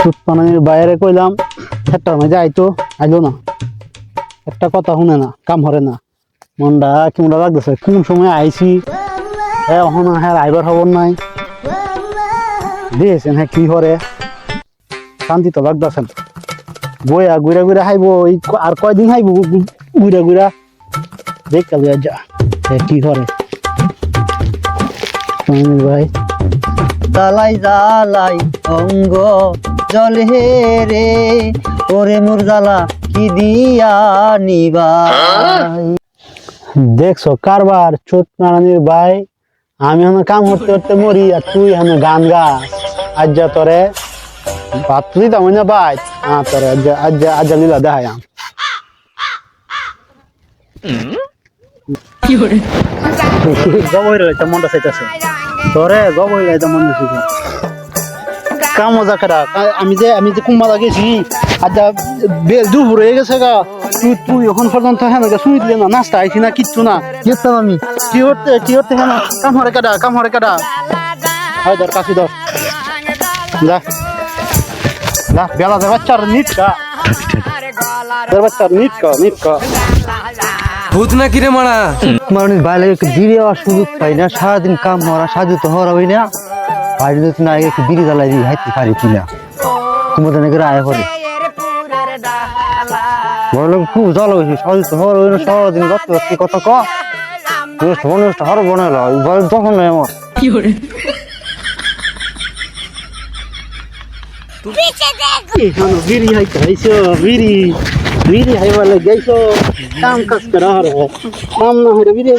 সুত পানানির বাইরে কইলাম একটা মাঝে আইতো আইলো না, একটা কথা শুনে না, কাম হরে না। মনটা কেমন লাগতেছে, কোন সময় আইছি এখন হ্যাঁ আইবার খবর নাই। দিয়েছেন হ্যাঁ কি হরে, শান্তি তো লাগতেছেন। বইয়া ঘুরা ঘুরা খাইব, আর কয়দিন খাইব ঘুরা ঘুরা দেখ যা কি করে ভাই। জালাই জালাই অঙ্গ জলে রে, ওরে মোর জ্বালা কি দিয়া নিবাই। দেখছো কারবার চোট মারানির ভাই, আমি এখন কাম করতে করতে মরি আর তুই এখন গান গা। আজ যা তোরে ভাত তুই দাম না ভাই, তোরে আজ লীলা দেখাই আম গবই রয়েছে মনটা চাইতেছে তোরে, গবই রয়েছে মন চাইছে কাম মজা করা। আমি যে কুম্বালা গেছি আর যা বেল দুপুর হয়ে গেছে গা, তুই এখন পর্যন্ত হ্যাঁ শুনি দিলে না, নাস্তা আইছি না কিচ্ছু না। গেতাম আমি কি করতে হ্যাঁ কাম হরে কাটা হয় ধর কাশি ধর যা যা বেলা দে বাচ্চার নিট কা, বাচ্চার নিট কা ভূত না কিরে মারা মানুষ বাইরে একটু বিড়ি হওয়ার সুযোগ পাই না, সারাদিন কাম হরা সাজু তো হরা হই না। বাইরে যদি না একটু বিড়ি জ্বালাই দিই হাইতে পারি কিনা, তোমাদের নাকি আয় করে বড় লোক খুব জ্বালা হয়েছে, সাজু তো হরা হই না, সারাদিন গত কথা ক মানুষটা হর বানাইলো তখন নয় আমার বিড়ি হাইছো বিড়ি হাইবার লাগে গেছো কাম কাজ করা হরে কাম না হরে বিড়ি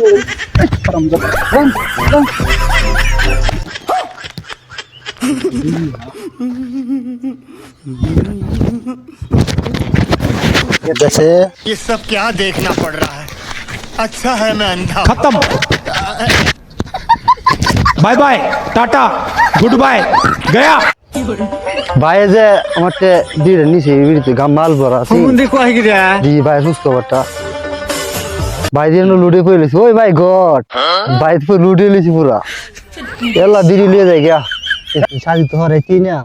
जैसे ये सब क्या देखना पड़ रहा है। अच्छा है मैं अंधा। खत्म bye bye ta-ta goodbye गया বাইরে যে আমার বিড়ি নিচে বিড়িতে গাম মাল ভরা আছে জি ভাই সুস্থ বাটা ভাই দিয়ে লুডে পড়ে লেছি। ওই ভাই গড ভাই তো লুডে লেছি পুরা এলা বিড়ি লিয়ে যায় গিয়া সাজি তো হরাইতি না।